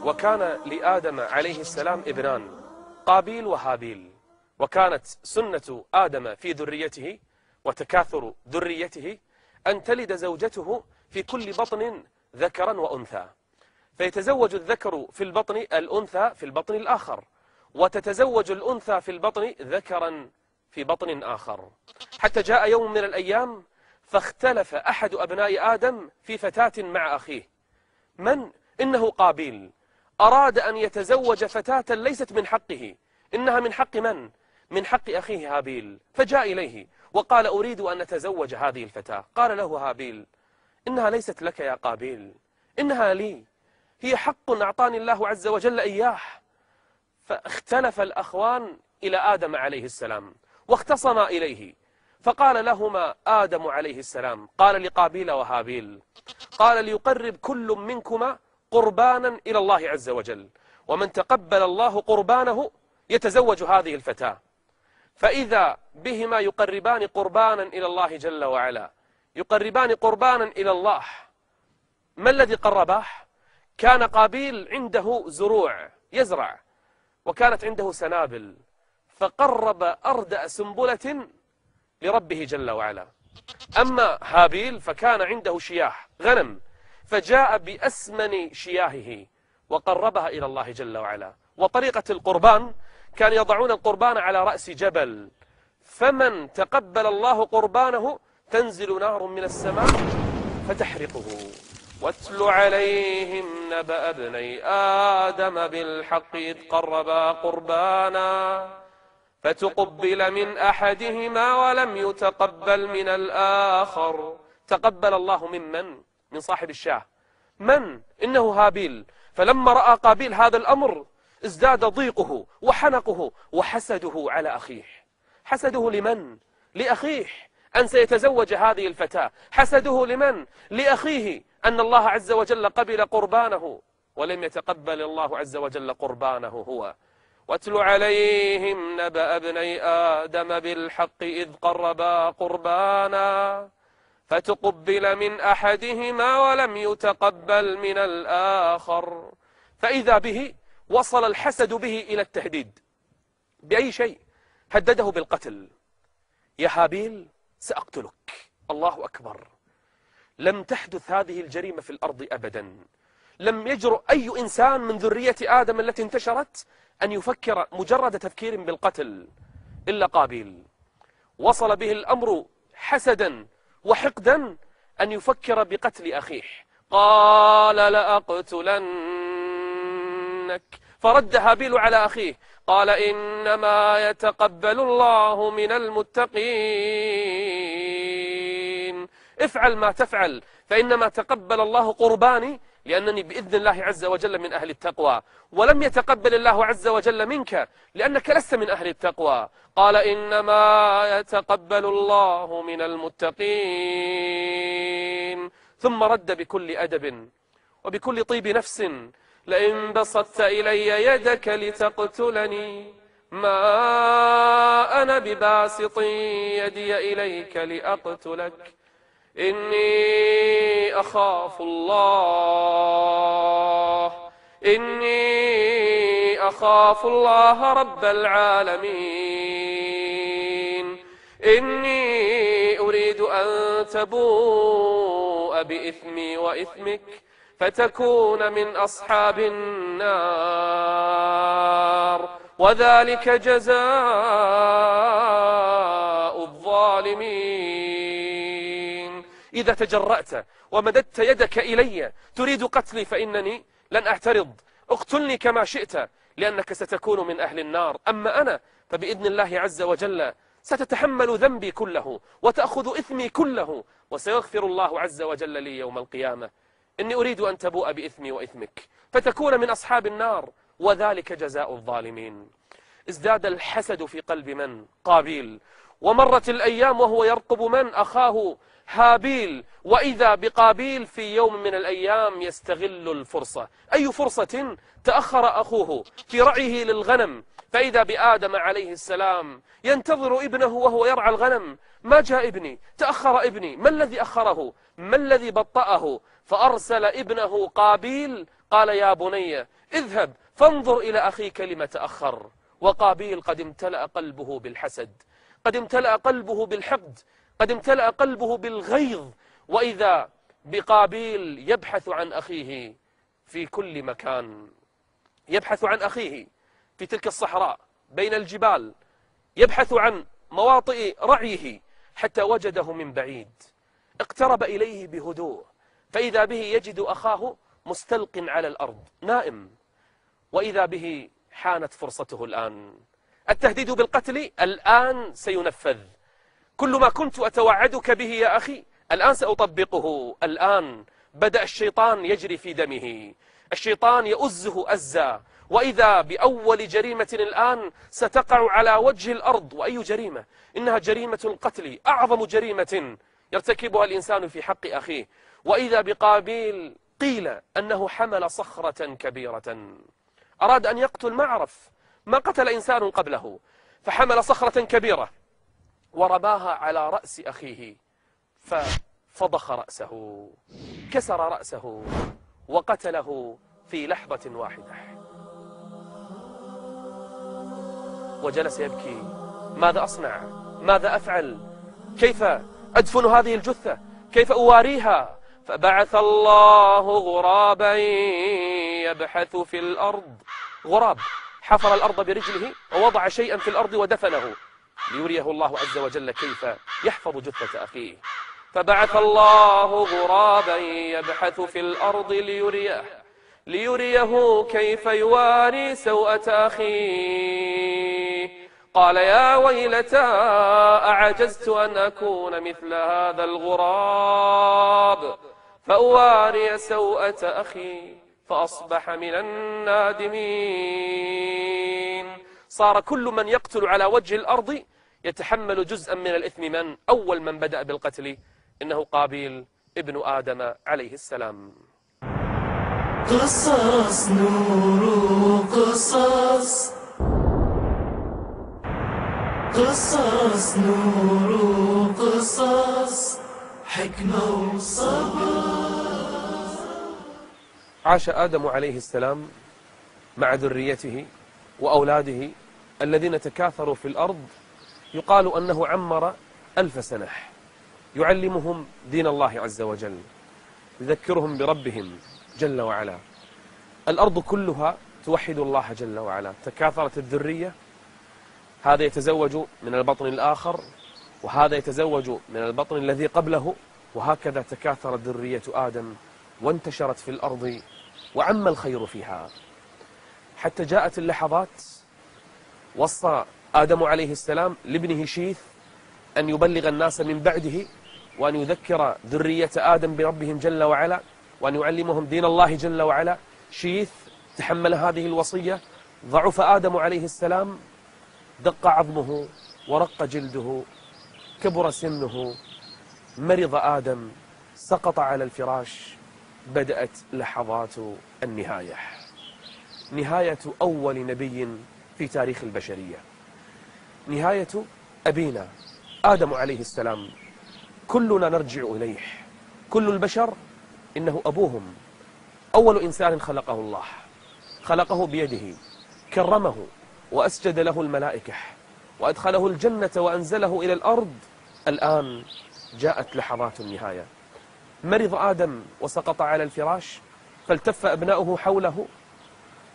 وكان لآدم عليه السلام ابنان، قابيل وهابيل، وكانت سنة آدم في ذريته وتكاثر ذريته أن تلد زوجته في كل بطن ذكرا وأنثى، فيتزوج الذكر في البطن الأنثى في البطن الآخر، وتتزوج الأنثى في البطن ذكرا في بطن آخر، حتى جاء يوم من الأيام فاختلف أحد أبناء آدم في فتاة مع أخيه. إنه قابيل أراد أن يتزوج فتاة ليست من حقه، إنها من حق من؟ من حق أخيه هابيل، فجاء إليه وقال أريد أن أتزوج هذه الفتاة. قال له هابيل إنها ليست لك يا قابيل، إنها لي، هي حق أعطاني الله عز وجل إياه. فاختلف الأخوان إلى آدم عليه السلام واختصما إليه، فقال لهما آدم عليه السلام، قال لقابيل وهابيل، قال ليقرب كل منكما قربانا إلى الله عز وجل، ومن تقبل الله قربانه يتزوج هذه الفتاة. فإذا بهما يقربان قربانا إلى الله جل وعلا، يقربان قربانا إلى الله. ما الذي قرباه؟ كان قابيل عنده زروع يزرع، وكانت عنده سنابل، فقرب أردأ سنبلة لربه جل وعلا. أما هابيل فكان عنده شياه غنم، فجاء بأسمن شياهه وقربها إلى الله جل وعلا. وطريقة القربان كان يضعون القربان على رأس جبل، فمن تقبل الله قربانه تنزل نار من السماء فتحرقه. واتل عليهم نبأ ابني آدم بالحق إذ قربا قربانا فتقبل من أحدهما ولم يتقبل من الآخر. تقبل الله من صاحب الشاه، إنه هابيل. فلما رأى قابيل هذا الأمر ازداد ضيقه وحنقه وحسده على أخيه. حسده لمن؟ لأخيه أن سيتزوج هذه الفتاة. حسده لمن؟ لأخيه أن الله عز وجل قبل قربانه ولم يتقبل الله عز وجل قربانه هو. واتل عليهم نبأ ابني آدم بالحق إذ قربا قربانا فتقبل من أحدهما ولم يتقبل من الآخر. فإذا به وصل الحسد به إلى التهديد. بأي شيء؟ هدده بالقتل. يا هابيل سأقتلك. الله أكبر. لم تحدث هذه الجريمة في الأرض أبدا. لم يجرؤ أي إنسان من ذرية آدم التي انتشرت أن يفكر مجرد تفكير بالقتل إلا قابيل. وصل به الأمر حسدا وحقدا أن يفكر بقتل أخيه. قال لأقتلنك. فرد هابيل على أخيه قال إنما يتقبل الله من المتقين. افعل ما تفعل فإنما تقبل الله قرباني لأنني بإذن الله عز وجل من أهل التقوى، ولم يتقبل الله عز وجل منك لأنك لست من أهل التقوى. قال إنما يتقبل الله من المتقين. ثم رد بكل أدب وبكل طيب نفس لئن بسطت إلي يدك لتقتلني ما أنا بباسط يدي إليك لأقتلك إني أخاف الله رب العالمين. إني أريد أن تبوء بإثمي وإثمك فتكون من أصحاب النار وذلك جزاء الظالمين. إذا تجرأت ومددت يدك إلي تريد قتلي فإنني لن أعترض، اقتلني كما شئت لأنك ستكون من أهل النار. أما أنا فبإذن الله عز وجل ستتحمل ذنبي كله وتأخذ إثمي كله وسيغفر الله عز وجل لي يوم القيامة. إني أريد أن تبوء بإثمي وإثمك فتكون من أصحاب النار وذلك جزاء الظالمين. ازداد الحسد في قلب من؟ قابيل. ومرت الأيام وهو يرقب من؟ أخاه هابيل. وإذا بقابيل في يوم من الأيام يستغل الفرصة. أي فرصة؟ تأخر أخوه في رعيه للغنم فإذا بآدم عليه السلام ينتظر ابنه وهو يرعى الغنم. ما جاء ابني، تأخر ابني. ما الذي أخره؟ ما الذي بطأه؟ فأرسل ابنه قابيل قال يا بني اذهب فانظر إلى أخيك لم تأخر. وقابيل قد امتلأ قلبه بالحسد، قد امتلأ قلبه بالحقد، قد امتلأ قلبه بالغيظ. وإذا بقابيل يبحث عن أخيه في كل مكان، يبحث عن أخيه في تلك الصحراء بين الجبال، يبحث عن مواطئ رعيه حتى وجده من بعيد. اقترب إليه بهدوء فإذا به يجد أخاه مستلق على الأرض نائم. وإذا به حانت فرصته الآن. التهديد بالقتل الآن سينفذ. كل ما كنت أتوعدك به يا أخي الآن سأطبقه. الآن بدأ الشيطان يجري في دمه، الشيطان يؤزه أزا. وإذا بأول جريمة الآن ستقع على وجه الأرض. وأي جريمة؟ إنها جريمة القتل، أعظم جريمة يرتكبها الإنسان في حق أخيه. وإذا بقابيل قيل أنه حمل صخرة كبيرة، أراد أن يقتل، ما عرف، ما قتل إنسان قبله، فحمل صخرة كبيرة ورماها على رأس أخيه ففضخ رأسه، كسر رأسه وقتله في لحظة واحدة. وجلس يبكي: ماذا أصنع؟ ماذا أفعل؟ كيف أدفن هذه الجثة؟ كيف أواريها؟ فبعث الله غرابا يبحث في الأرض. غراب حفر الأرض برجله ووضع شيئا في الأرض ودفنه ليريه الله عز وجل كيف يحفظ جثة أخيه. فبعث الله غرابا يبحث في الأرض ليريه كيف يواري سوءة أخيه. قال يا ويلتى أعجزت أن أكون مثل هذا الغراب فأواري سوءة أخي فأصبح من النادمين. صار كل من يقتل على وجه الأرض يتحمل جزءا من الإثم. من أول من بدأ بالقتل؟ إنه قابيل ابن آدم عليه السلام. قصص نور قصص، قصص نور قصص، حكمة وصبر. عاش آدم عليه السلام مع ذريته وأولاده الذين تكاثروا في الأرض. يقال أنه عمر 1000 سنة يعلمهم دين الله عز وجل، يذكرهم بربهم جل وعلا. الأرض كلها توحد الله جل وعلا. تكاثرت الذرية، هذا يتزوج من البطن الآخر وهذا يتزوج من البطن الذي قبله، وهكذا تكاثرت ذرية آدم وانتشرت في الأرض وعم الخير فيها، حتى جاءت اللحظات وصى آدم عليه السلام لابنه شيث أن يبلغ الناس من بعده وأن يذكر ذرية آدم بربهم جل وعلا وأن يعلمهم دين الله جل وعلا. شيث تحمل هذه الوصية. ضعف آدم عليه السلام، دق عظمه ورق جلده، كبر سنه، مرض آدم، سقط على الفراش. بدأت لحظات النهاية، نهاية أول نبي في تاريخ البشرية، نهاية أبينا آدم عليه السلام. كلنا نرجع إليه، كل البشر إنه أبوهم. أول إنسان خلقه الله، خلقه بيده، كرمه وأسجد له الملائكة وأدخله الجنة وأنزله إلى الأرض. الآن جاءت لحظات النهاية. مرض آدم وسقط على الفراش، فالتف أبناؤه حوله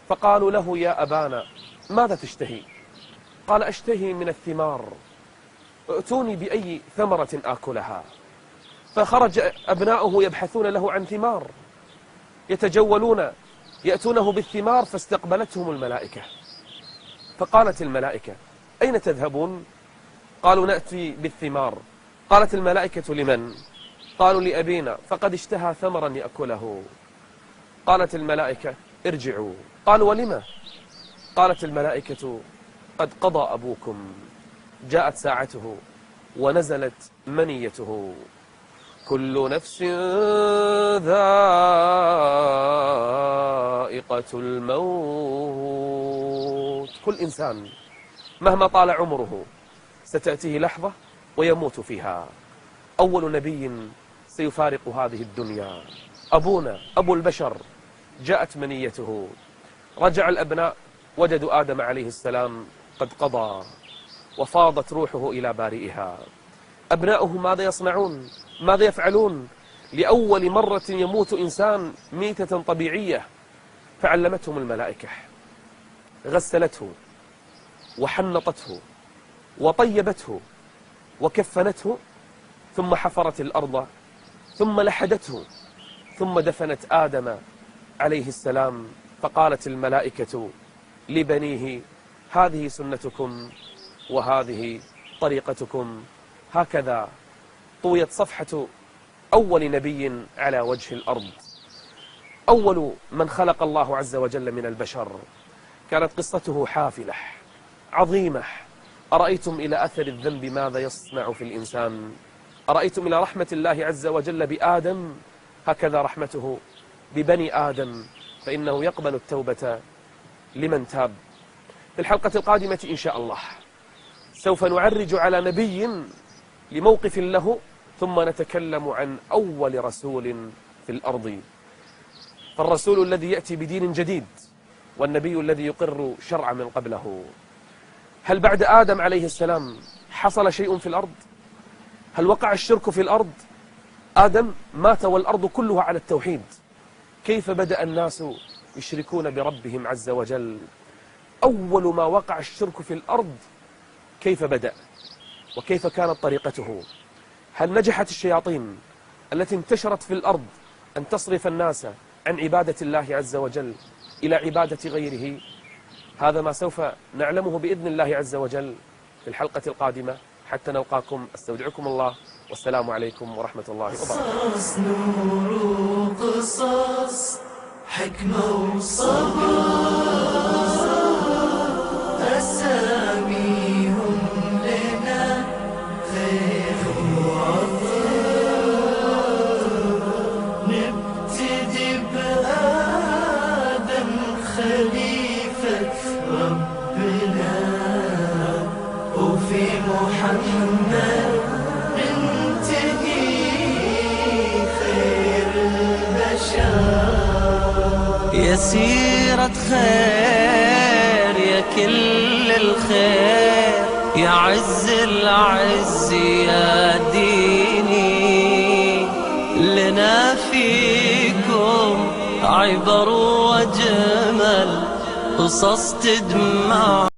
فقالوا له يا أبانا ماذا تشتهي؟ قال أشتهي من الثمار، ائتوني بأي ثمرة آكلها. فخرج أبناؤه يبحثون له عن ثمار، يتجولون يأتونه بالثمار، فاستقبلتهم الملائكة. فقالت الملائكة أين تذهبون؟ قالوا نأتي بالثمار. قالت الملائكة لمن؟ قالوا لأبينا، فقد اشتهى ثمرا يأكله. قالت الملائكة ارجعوا. قالوا ولما؟ قالت الملائكة قد قضى أبوكم، جاءت ساعته ونزلت منيته. كل نفس ذائقة الموت. كل إنسان مهما طال عمره ستأتيه لحظة ويموت فيها. أول نبي سيفارق هذه الدنيا أبونا أبو البشر، جاءت منيته، رجع الأبناء وجدوا آدم عليه السلام قد قضى، وفاضت روحه إلى بارئها. أبناؤه ماذا يصنعون؟ ماذا يفعلون؟ لأول مرة يموت إنسان ميتة طبيعية، فعلمتهم الملائكة، غسلته وحنطته وطيبته وكفنته، ثم حفرت الأرض، ثم لحدته، ثم دفنت آدم عليه السلام. فقالت الملائكة لبنيه: هذه سنتكم وهذه طريقتكم. هكذا طويت صفحة أول نبي على وجه الأرض. أول من خلق الله عز وجل من البشر كانت قصته حافلة عظيمة. أرأيتم إلى أثر الذنب ماذا يصنع في الإنسان؟ أرأيتم إلى رحمة الله عز وجل بآدم؟ هكذا رحمته ببني آدم، فإنه يقبل التوبة لمن تاب. في الحلقة القادمة إن شاء الله سوف نعرج على نبي لموقف له، ثم نتكلم عن أول رسول في الأرض، فالرسول الذي يأتي بدين جديد، والنبي الذي يقر شرع من قبله. هل بعد آدم عليه السلام حصل شيء في الأرض؟ هل وقع الشرك في الأرض؟ آدم مات والأرض كلها على التوحيد. كيف بدأ الناس يشركون بربهم عز وجل؟ أول ما وقع الشرك في الأرض كيف بدأ؟ وكيف كانت طريقته؟ هل نجحت الشياطين التي انتشرت في الأرض أن تصرف الناس عن عبادة الله عز وجل إلى عبادة غيره؟ هذا ما سوف نعلمه بإذن الله عز وجل في الحلقة القادمة. حتى نلقاكم أستودعكم الله، والسلام عليكم ورحمة الله وبركاته. قصص نور قصص حكمة وصبر، أساميهم لنا خير وعطر. نبتدي بآدم خليفة ربنا، وفي محمد ننتهي خير البشر. يا سيرة خير يا كل الخير، يا عز العز يا ديني، لنا فيكم عبر وجمل قصص تدمع.